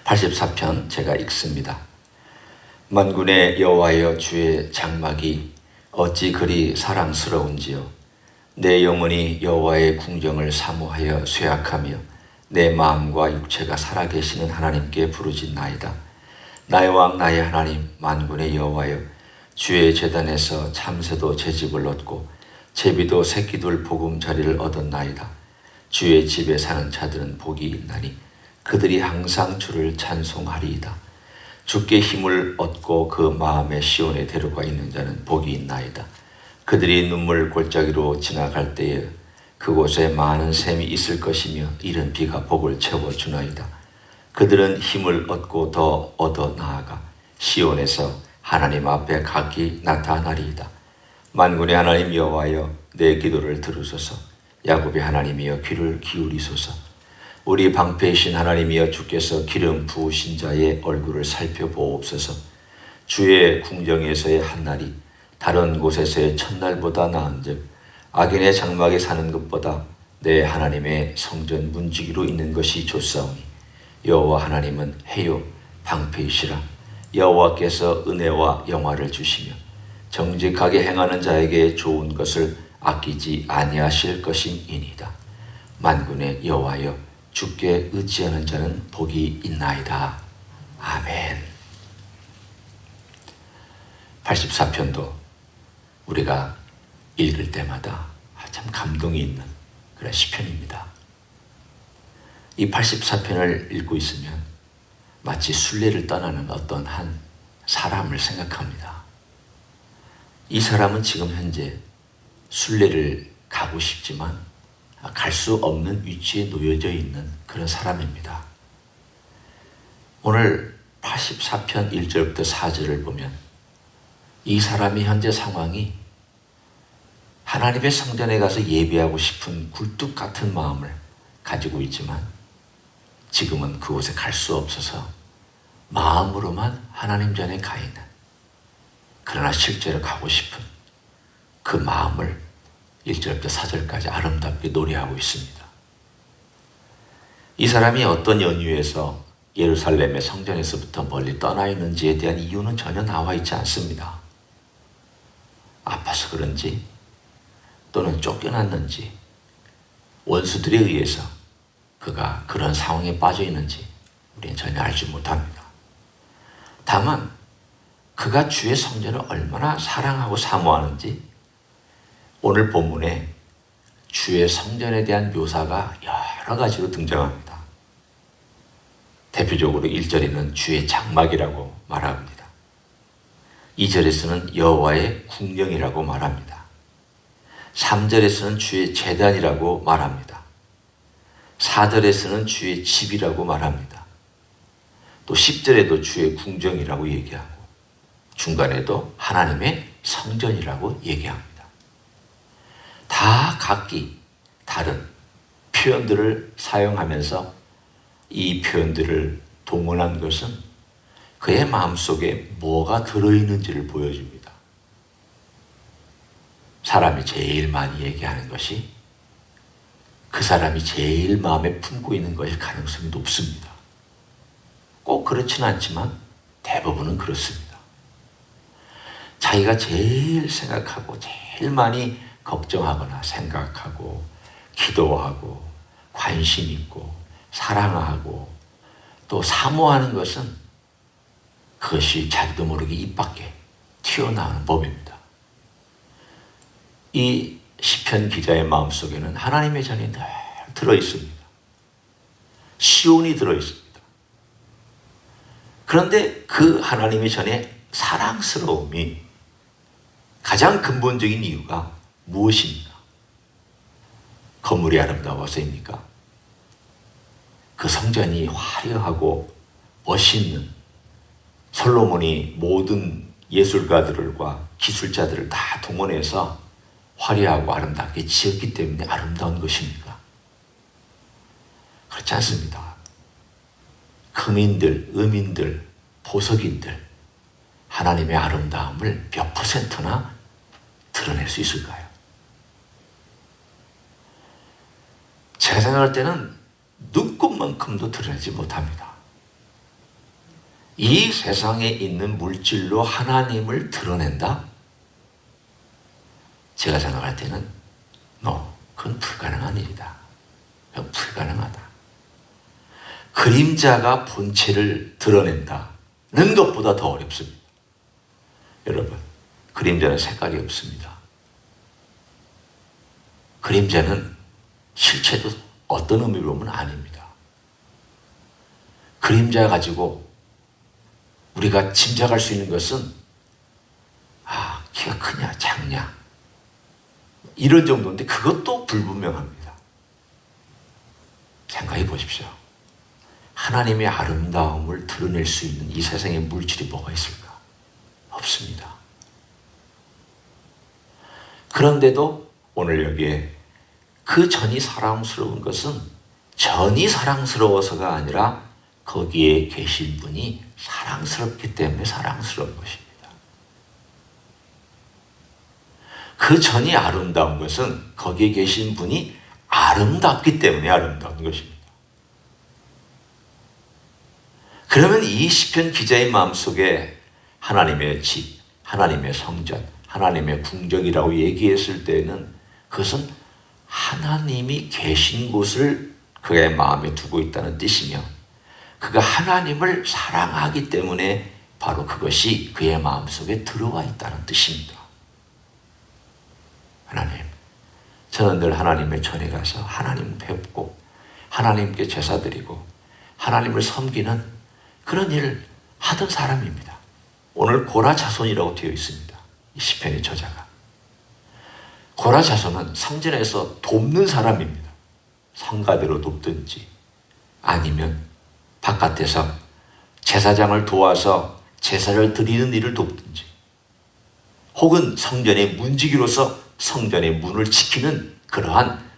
84편 제가 읽습니다. 만군의 여호와여, 주의 장막이 어찌 그리 사랑스러운지요. 내 영혼이 여호와의 궁정을 사모하여 쇠약하며 내 마음과 육체가 살아계시는 하나님께 부르짖나이다. 나의 왕 나의 하나님 만군의 여호와여, 주의 제단에서 참새도 제집을 얻고 제비도 새끼들 보금자리를 얻었나이다. 주의 집에 사는 자들은 복이 있나니 그들이 항상 주를 찬송하리이다. 주께 힘을 얻고 그 마음의 시온에 데려가 있는 자는 복이 있나이다. 그들이 눈물 골짜기로 지나갈 때에 그곳에 많은 샘이 있을 것이며 이른 비가 복을 채워주나이다. 그들은 힘을 얻고 더 얻어 나아가 시온에서 하나님 앞에 각기 나타나리이다. 만군의 하나님 여호와여, 내 기도를 들으소서. 야곱의 하나님이여, 귀를 기울이소서. 우리 방패이신 하나님이여, 주께서 기름 부으신 자의 얼굴을 살펴보옵소서. 주의 궁정에서의 한날이 다른 곳에서의 첫날보다 나은즉 악인의 장막에 사는 것보다 내 하나님의 성전 문지기로 있는 것이 좋사오니 여호와 하나님은 해요 방패이시라. 여호와께서 은혜와 영화를 주시며 정직하게 행하는 자에게 좋은 것을 아끼지 아니하실 것임이니이다. 만군의 여호와여, 주께 의지하는 자는 복이 있나이다. 아멘. 84편도 우리가 읽을 때마다 참 감동이 있는 그런 시편입니다. 이 84편을 읽고 있으면 마치 순례를 떠나는 어떤 한 사람을 생각합니다. 이 사람은 지금 현재 순례를 가고 싶지만 갈 수 없는 위치에 놓여져 있는 그런 사람입니다. 오늘 84편 1절부터 4절을 보면 이 사람이 현재 상황이 하나님의 성전에 가서 예배하고 싶은 굴뚝 같은 마음을 가지고 있지만 지금은 그곳에 갈 수 없어서 마음으로만 하나님 전에 가 있는, 그러나 실제로 가고 싶은 그 마음을 1절부터 4절까지 아름답게 노래하고 있습니다. 이 사람이 어떤 연유에서 예루살렘의 성전에서부터 멀리 떠나 있는지에 대한 이유는 전혀 나와 있지 않습니다. 아파서 그런지 또는 쫓겨났는지 원수들에 의해서 그가 그런 상황에 빠져 있는지 우리는 전혀 알지 못합니다. 다만 그가 주의 성전을 얼마나 사랑하고 사모하는지 오늘 본문에 주의 성전에 대한 묘사가 여러 가지로 등장합니다. 대표적으로 1절에는 주의 장막이라고 말합니다. 2절에서는 여호와의 궁정이라고 말합니다. 3절에서는 주의 제단이라고 말합니다. 4절에서는 주의 집이라고 말합니다. 또 10절에도 주의 궁정이라고 얘기하고 중간에도 하나님의 성전이라고 얘기합니다. 다 각기 다른 표현들을 사용하면서 이 표현들을 동원한 것은 그의 마음속에 뭐가 들어있는지를 보여줍니다. 사람이 제일 많이 얘기하는 것이 그 사람이 제일 마음에 품고 있는 것일 가능성이 높습니다. 꼭 그렇지는 않지만 대부분은 그렇습니다. 자기가 제일 생각하고 제일 많이 걱정하거나 생각하고 기도하고 관심 있고 사랑하고 또 사모하는 것은 그것이 자기도 모르게 입 밖에 튀어나오는 법입니다. 이 시편 기자의 마음속에는 하나님의 전이 늘 들어있습니다. 시온이 들어있습니다. 그런데 그 하나님의 전의 사랑스러움이 가장 근본적인 이유가 무엇입니까? 건물이 아름다워서입니까? 그 성전이 화려하고 멋있는, 솔로몬이 모든 예술가들과 기술자들을 다 동원해서 화려하고 아름답게 지었기 때문에 아름다운 것입니까? 그렇지 않습니다. 금인들, 음인들, 보석인들 하나님의 아름다움을 몇 %나 드러낼 수 있을까요? 제가 생각할 때는 눈곱만큼도 드러내지 못합니다. 이 세상에 있는 물질로 하나님을 드러낸다? 제가 생각할 때는 그건 불가능한 일이다. 그건 불가능하다. 그림자가 본체를 드러낸다는 것보다 더 어렵습니다. 여러분, 그림자는 색깔이 없습니다. 그림자는 실체도 어떤 의미로 보면 아닙니다. 그림자 가지고 우리가 짐작할 수 있는 것은 키가 크냐 작냐 이런 정도인데 그것도 불분명합니다. 생각해 보십시오. 하나님의 아름다움을 드러낼 수 있는 이 세상에 물질이 뭐가 있을까? 없습니다. 그런데도 오늘 여기에 그 전이 사랑스러운 것은 전이 사랑스러워서가 아니라 거기에 계신 분이 사랑스럽기 때문에 사랑스러운 것입니다. 그 전이 아름다운 것은 거기에 계신 분이 아름답기 때문에 아름다운 것입니다. 그러면 이 시편 기자의 마음속에 하나님의 집, 하나님의 성전, 하나님의 궁정이라고 얘기했을 때는 그것은 하나님이 계신 곳을 그의 마음에 두고 있다는 뜻이며 그가 하나님을 사랑하기 때문에 바로 그것이 그의 마음속에 들어와 있다는 뜻입니다. 하나님, 저는 늘 하나님의 전에 가서 하나님 뵙고 하나님께 제사 드리고 하나님을 섬기는 그런 일을 하던 사람입니다. 오늘 고라 자손이라고 되어 있습니다. 이 시편의 저자가. 고라 자손은 성전에서 돕는 사람입니다. 성가대로 돕든지 아니면 바깥에서 제사장을 도와서 제사를 드리는 일을 돕든지 혹은 성전의 문지기로서 성전의 문을 지키는 그러한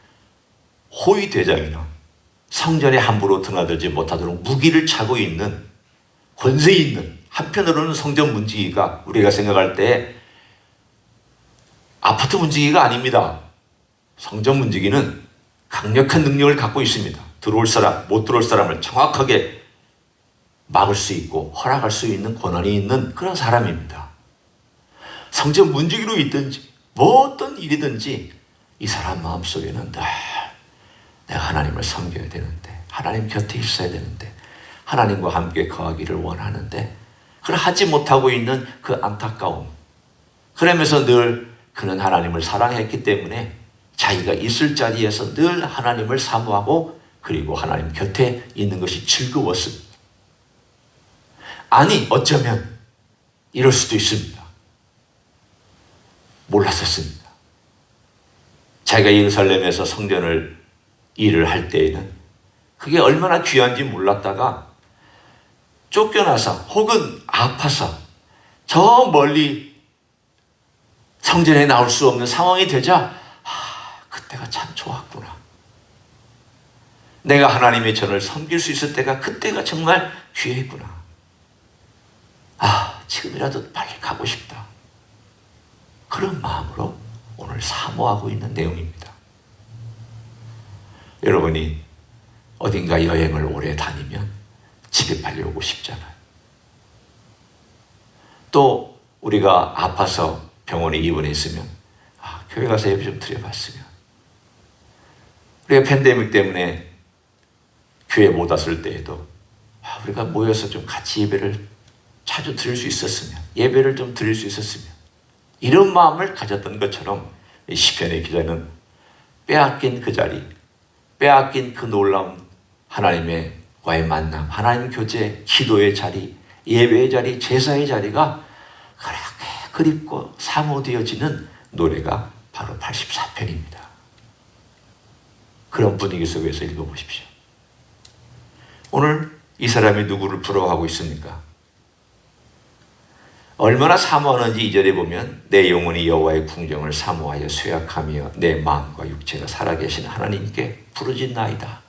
호위대장이나 성전에 함부로 드나들지 못하도록 무기를 차고 있는 권세 있는, 한편으로는 성전 문지기가 우리가 생각할 때 아파트 문지기가 아닙니다. 성전 문지기는 강력한 능력을 갖고 있습니다. 들어올 사람, 못 들어올 사람을 정확하게 막을 수 있고 허락할 수 있는 권한이 있는 그런 사람입니다. 성전 문지기로 있든지 뭐 어떤 일이든지 이 사람 마음속에는 늘 내가 하나님을 섬겨야 되는데 하나님 곁에 있어야 되는데 하나님과 함께 거하기를 원하는데 그걸 하지 못하고 있는 그 안타까움, 그러면서 늘 그는 하나님을 사랑했기 때문에 자기가 있을 자리에서 늘 하나님을 사모하고 그리고 하나님 곁에 있는 것이 즐거웠습니다. 아니 어쩌면 이럴 수도 있습니다. 몰랐었습니다. 자기가 예루살렘에서 성전을 일을 할 때에는 그게 얼마나 귀한지 몰랐다가 쫓겨나서 혹은 아파서 저 멀리 성전에 나올 수 없는 상황이 되자 그때가 참 좋았구나. 내가 하나님의 전을 섬길 수 있을 때가 그때가 정말 귀했구나. 지금이라도 빨리 가고 싶다. 그런 마음으로 오늘 사모하고 있는 내용입니다. 여러분이 어딘가 여행을 오래 다니면 집에 빨리 오고 싶잖아요. 또 우리가 아파서 병원에 입원해 있으면 교회 가서 예배 좀 드려봤으면, 우리가 팬데믹 때문에 교회 못 왔을 때에도 우리가 모여서 좀 같이 예배를 자주 드릴 수 있었으면, 예배를 좀 드릴 수 있었으면, 이런 마음을 가졌던 것처럼 이 시편의 기자는 빼앗긴 그 자리, 빼앗긴 그 놀라운 하나님의 과의 만남, 하나님 교제, 기도의 자리, 예배의 자리, 제사의 자리가 그렇게 그립고 사모되어지는 노래가 바로 84편입니다. 그런 분위기 속에서 읽어보십시오. 오늘 이 사람이 누구를 부러워하고 있습니까? 얼마나 사모하는지 2절에 보면 내 영혼이 여호와의 궁정을 사모하여 쇠약하며 내 마음과 육체가 살아계신 하나님께 부르짖나이다.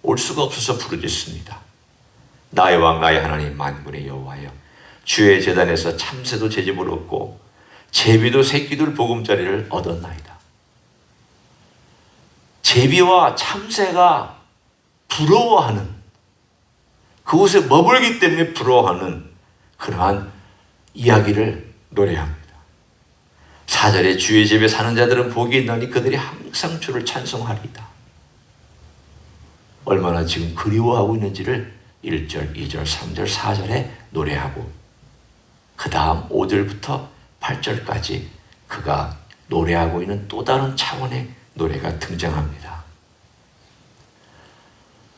올 수가 없어서 부르짖습니다. 나의 왕 나의 하나님 만군의 여호와여, 주의 제단에서 참새도 제집을 얻고 제비도 새끼들 보금자리를 얻었나이다. 제비와 참새가 부러워하는 그곳에 머물기 때문에 부러워하는 그러한 이야기를 노래합니다. 4절에 주의 집에 사는 자들은 복이 있나니 그들이 항상 주를 찬송하리이다. 얼마나 지금 그리워하고 있는지를 1절, 2절, 3절, 4절에 노래하고 그 다음 5절부터 8절까지 그가 노래하고 있는 또 다른 차원의 노래가 등장합니다.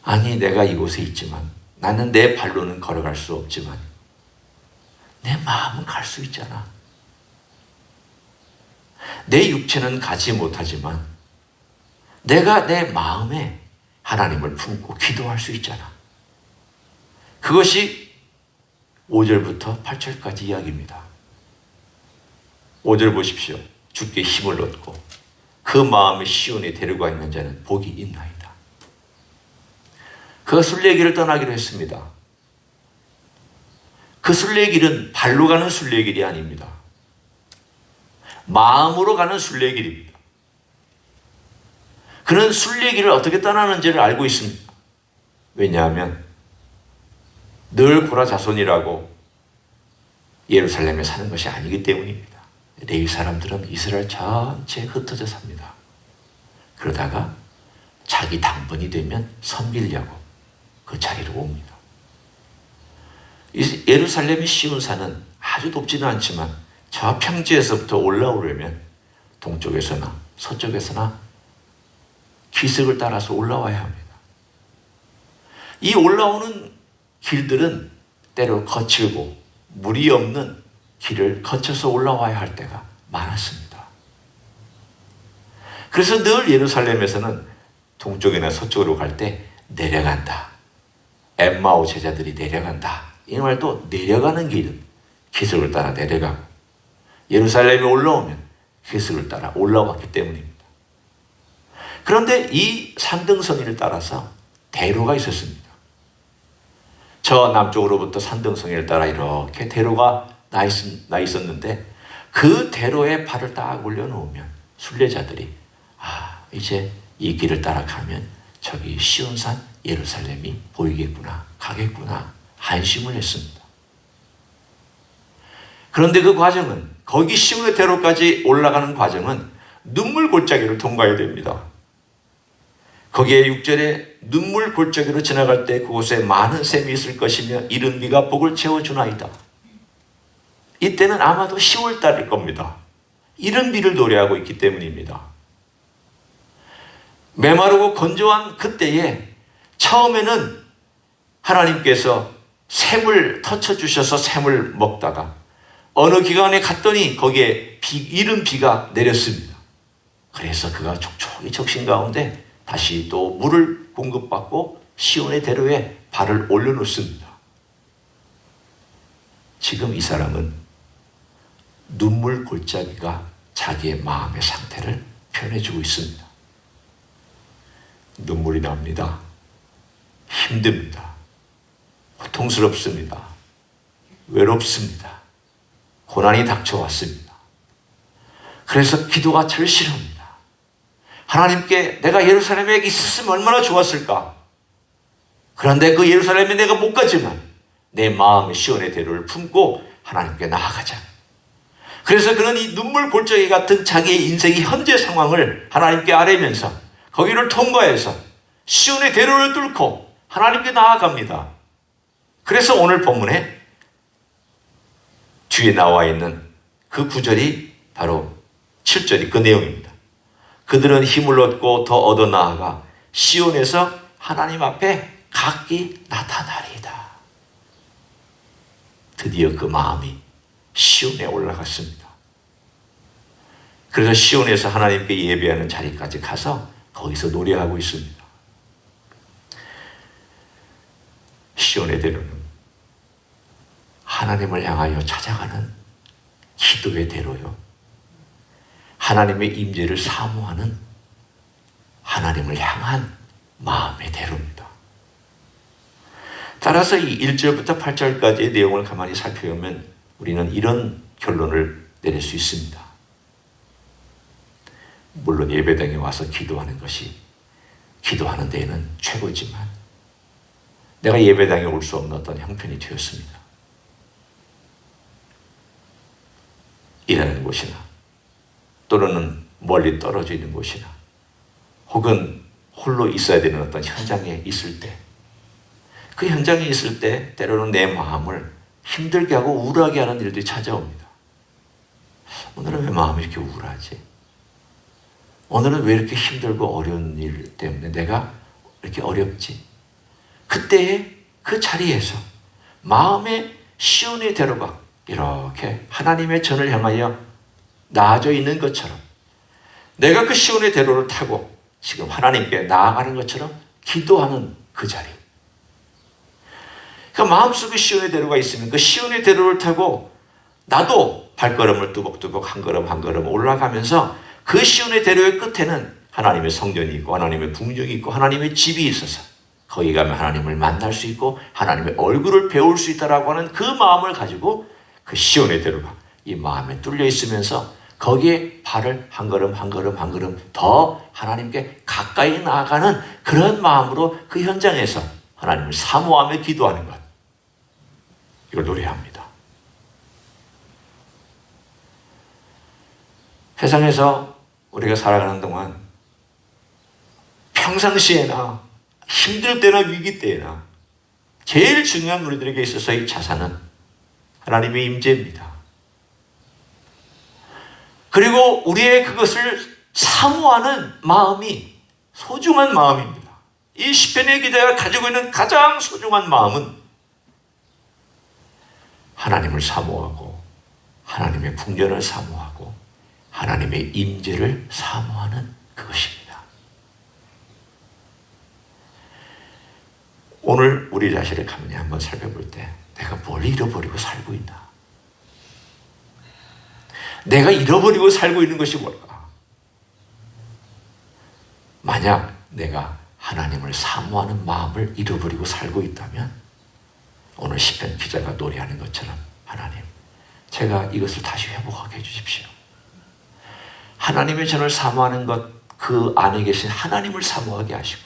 아니 내가 이곳에 있지만 나는 내 발로는 걸어갈 수 없지만 내 마음은 갈 수 있잖아. 내 육체는 가지 못하지만 내가 내 마음에 하나님을 품고 기도할 수 있잖아. 그것이 5절부터 8절까지 이야기입니다. 5절 보십시오. 주께 힘을 얻고 그 마음에 시온에 데려가 있는 자는 복이 있나이다. 그 순례길을 떠나기로 했습니다. 그 순례길은 발로 가는 순례길이 아닙니다. 마음으로 가는 순례길입니다. 그는 순례길을 어떻게 떠나는지를 알고 있습니다. 왜냐하면 늘 고라 자손이라고 예루살렘에 사는 것이 아니기 때문입니다. 레위 사람들은 이스라엘 전체에 흩어져 삽니다. 그러다가 자기 당번이 되면 섬기려고 그 자리로 옵니다. 예루살렘의 시온산은 아주 높지는 않지만 저 평지에서부터 올라오려면 동쪽에서나 서쪽에서나 기슭을 따라서 올라와야 합니다. 이 올라오는 길들은 때로 거칠고 물이 없는 길을 거쳐서 올라와야 할 때가 많았습니다. 그래서 늘 예루살렘에서는 동쪽이나 서쪽으로 갈 때 내려간다. 엠마오 제자들이 내려간다. 이 말도 내려가는 길은 기슭을 따라 내려가고 예루살렘에 올라오면 기슭을 따라 올라왔기 때문입니다. 그런데 이 산등성이를 따라서 대로가 있었습니다. 저 남쪽으로부터 산등성이를 따라 이렇게 대로가 나 있었는데 그 대로에 발을 딱 올려놓으면 순례자들이 이제 이 길을 따라가면 저기 시온산 예루살렘이 보이겠구나, 가겠구나 안심을 했습니다. 그런데 그 과정은 거기 시온의 대로까지 올라가는 과정은 눈물 골짜기를 통과해야 됩니다. 거기에 6절에 눈물 골짜기로 지나갈 때 그곳에 많은 샘이 있을 것이며 이른 비가 복을 채워주나이다. 이때는 아마도 10월 달일 겁니다. 이른 비를 노래하고 있기 때문입니다. 메마르고 건조한 그때에 처음에는 하나님께서 샘을 터쳐주셔서 샘을 먹다가 어느 기간에 갔더니 거기에 이른 비가 내렸습니다. 그래서 그가 촉촉이 적신 가운데 다시 또 물을 공급받고 시온의 대로에 발을 올려놓습니다. 지금 이 사람은 눈물 골짜기가 자기의 마음의 상태를 표현해주고 있습니다. 눈물이 납니다. 힘듭니다. 고통스럽습니다. 외롭습니다. 고난이 닥쳐왔습니다. 그래서 기도가 절실합니다. 하나님께 내가 예루살렘에 있었으면 얼마나 좋았을까. 그런데 그 예루살렘에 내가 못 가지만 내 마음의 시온의 대로를 품고 하나님께 나아가자. 그래서 그는 이 눈물 골짜기 같은 자기의 인생의 현재 상황을 하나님께 아뢰면서 거기를 통과해서 시온의 대로를 뚫고 하나님께 나아갑니다. 그래서 오늘 본문에 뒤에 나와 있는 그 구절이 바로 7절이 그 내용입니다. 그들은 힘을 얻고 더 얻어 나아가 시온에서 하나님 앞에 각기 나타나리이다. 드디어 그 마음이 시온에 올라갔습니다. 그래서 시온에서 하나님께 예배하는 자리까지 가서 거기서 노래하고 있습니다. 시온의 대로는 하나님을 향하여 찾아가는 기도의 대로요. 하나님의 임재를 사모하는 하나님을 향한 마음의 대로입니다. 따라서 이 1절부터 8절까지의 내용을 가만히 살펴보면 우리는 이런 결론을 내릴 수 있습니다. 물론 예배당에 와서 기도하는 것이 기도하는 데에는 최고지만 내가 예배당에 올 수 없는 어떤 형편이 되었습니다. 일하는 곳이나 또는 멀리 떨어져 있는 곳이나 혹은 홀로 있어야 되는 어떤 현장에 있을 때, 그 현장에 있을 때 때로는 내 마음을 힘들게 하고 우울하게 하는 일들이 찾아옵니다. 오늘은 왜 마음이 이렇게 우울하지? 오늘은 왜 이렇게 힘들고 어려운 일 때문에 내가 이렇게 어렵지? 그때의 그 자리에서 마음의 시온의 대로가 이렇게 하나님의 전을 향하여 나아져 있는 것처럼, 내가 그 시온의 대로를 타고 지금 하나님께 나아가는 것처럼 기도하는 그 자리. 그러니까 마음속에 시온의 대로가 있으면 그 시온의 대로를 타고 나도 발걸음을 뚜벅뚜벅 한 걸음 한 걸음 올라가면서 그 시온의 대로의 끝에는 하나님의 성전이 있고 하나님의 궁정이 있고 하나님의 집이 있어서 거기 가면 하나님을 만날 수 있고 하나님의 얼굴을 배울 수 있다라고 하는 그 마음을 가지고 그 시온의 대로가 이 마음에 뚫려 있으면서 거기에 발을 한 걸음 한 걸음 한 걸음 더 하나님께 가까이 나아가는 그런 마음으로 그 현장에서 하나님을 사모하며 기도하는 것, 이걸 노래합니다. 세상에서 우리가 살아가는 동안 평상시에나 힘들 때나 위기 때나 제일 중요한 우리들에게 있어서의 자산은 하나님의 임재입니다. 그리고 우리의 그것을 사모하는 마음이 소중한 마음입니다. 이 시편의 기자가 가지고 있는 가장 소중한 마음은 하나님을 사모하고 하나님의 궁전을 사모하고 하나님의 임재를 사모하는 그것입니다. 오늘 우리 자신을 가만히 한번 살펴볼 때 내가 뭘 잃어버리고 살고 있나? 내가 잃어버리고 살고 있는 것이 뭘까? 만약 내가 하나님을 사모하는 마음을 잃어버리고 살고 있다면 오늘 시편 기자가 노래하는 것처럼 하나님, 제가 이것을 다시 회복하게 해주십시오. 하나님의 전을 사모하는 것, 그 안에 계신 하나님을 사모하게 하시고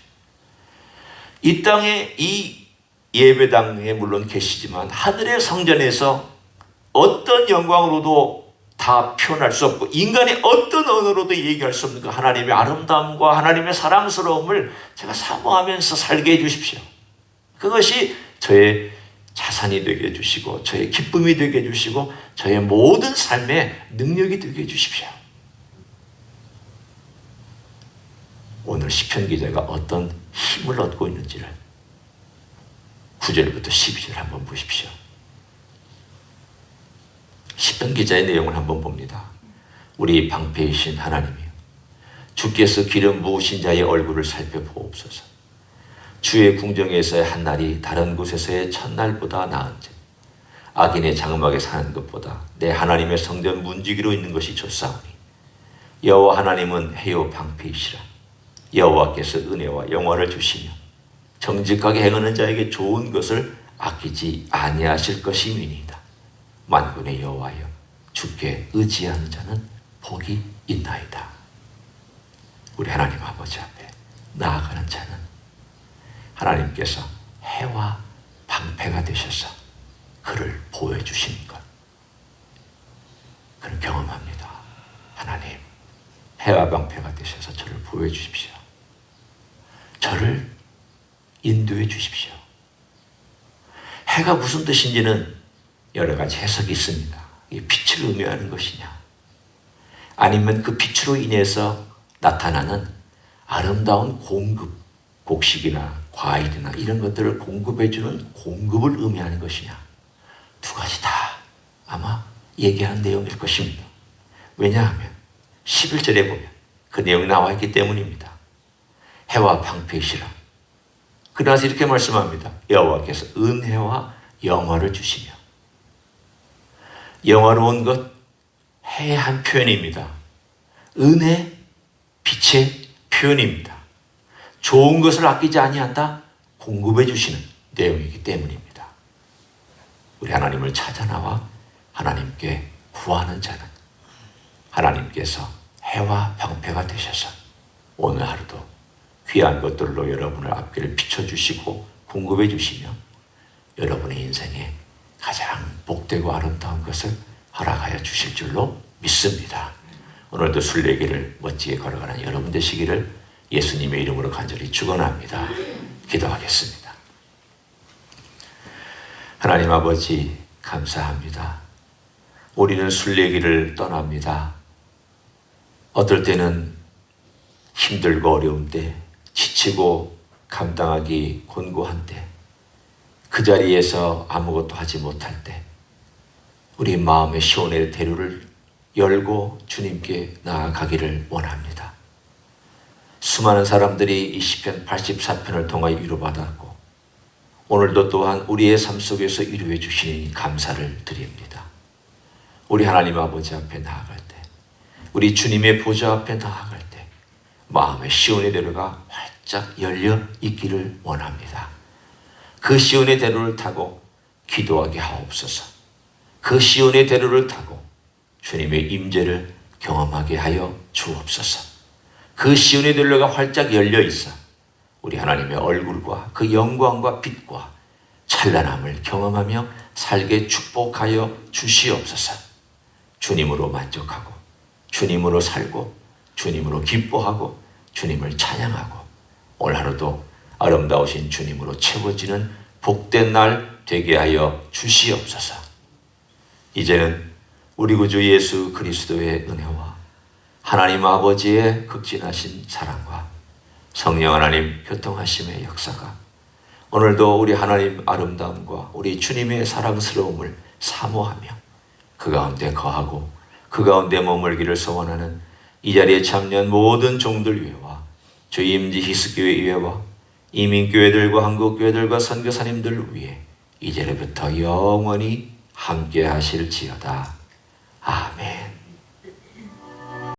이 땅에 이 예배당에 물론 계시지만 하늘의 성전에서 어떤 영광으로도 다 표현할 수 없고 인간의 어떤 언어로도 얘기할 수 없는 그 하나님의 아름다움과 하나님의 사랑스러움을 제가 사모하면서 살게 해주십시오. 그것이 저의 자산이 되게 해주시고 저의 기쁨이 되게 해주시고 저의 모든 삶의 능력이 되게 해주십시오. 오늘 시편 기자가 어떤 힘을 얻고 있는지를 9절부터 12절 한번 보십시오. 시편 기자의 내용을 한번 봅니다. 우리 방패이신 하나님이여, 주께서 기름 부으신 자의 얼굴을 살펴보옵소서. 주의 궁정에서의 한 날이 다른 곳에서의 첫날보다 나은즉 악인의 장막에 사는 것보다 내 하나님의 성전 문지기로 있는 것이 좋사오니 여호와 하나님은 해요 방패이시라. 여호와께서 은혜와 영화를 주시며 정직하게 행하는 자에게 좋은 것을 아끼지 아니하실 것임이니이다. 만군의 여호와여, 주께 의지하는 자는 복이 있나이다. 우리 하나님 아버지 앞에 나아가는 자는 하나님께서 해와 방패가 되셔서 그를 보호해 주시는 것, 그를 경험합니다. 하나님, 해와 방패가 되셔서 저를 보호해 주십시오. 저를 인도해 주십시오. 해가 무슨 뜻인지는 여러 가지 해석이 있습니다. 이 빛을 의미하는 것이냐, 아니면 그 빛으로 인해서 나타나는 아름다운 공급, 곡식이나 과일이나 이런 것들을 공급해주는 공급을 의미하는 것이냐, 두 가지 다 아마 얘기하는 내용일 것입니다. 왜냐하면 11절에 보면 그 내용이 나와 있기 때문입니다. 해와 방패이시라. 그러나서 이렇게 말씀합니다. 여호와께서 은혜와 영화를 주시며, 영화로운 것, 해의 한 표현입니다. 은혜, 빛의 표현입니다. 좋은 것을 아끼지 아니한다, 공급해 주시는 내용이기 때문입니다. 우리 하나님을 찾아 나와 하나님께 구하는 자는 하나님께서 해와 방패가 되셔서 오늘 하루도 귀한 것들로 여러분을 앞길을 비춰주시고 공급해 주시며 여러분의 인생에 가장 복되고 아름다운 것을 허락하여 주실 줄로 믿습니다. 오늘도 순례길을 멋지게 걸어가는 여러분 되시기를 예수님의 이름으로 간절히 축원합니다. 기도하겠습니다. 하나님 아버지 감사합니다. 우리는 순례길을 떠납니다. 어떨 때는 힘들고 어려운 때, 지치고 감당하기 곤고한 때, 그 자리에서 아무것도 하지 못할 때 우리 마음의 시온의 대로를 열고 주님께 나아가기를 원합니다. 수많은 사람들이 이 시편 84편을 통하여 위로받았고 오늘도 또한 우리의 삶 속에서 위로해 주시니 감사를 드립니다. 우리 하나님 아버지 앞에 나아갈 때, 우리 주님의 보좌 앞에 나아갈 때 마음의 시온의 대로가 활짝 열려 있기를 원합니다. 그 시온의 대로를 타고 기도하게 하옵소서. 그 시온의 대로를 타고 주님의 임재를 경험하게 하여 주옵소서. 그 시온의 대로가 활짝 열려 있어 우리 하나님의 얼굴과 그 영광과 빛과 찬란함을 경험하며 살게 축복하여 주시옵소서. 주님으로 만족하고 주님으로 살고 주님으로 기뻐하고 주님을 찬양하고 오늘 하루도 아름다우신 주님으로 채워지는 복된 날 되게 하여 주시옵소서. 이제는 우리 구주 예수 그리스도의 은혜와 하나님 아버지의 극진하신 사랑과 성령 하나님 교통하심의 역사가 오늘도 우리 하나님 아름다움과 우리 주님의 사랑스러움을 사모하며 그 가운데 거하고 그 가운데 머물기를 소원하는 이 자리에 참여한 모든 종들 위에와 주의 임지 히스교회 위에와 이민교회들과 한국교회들과 선교사님들 위에 이제부터 영원히 함께 하실지어다.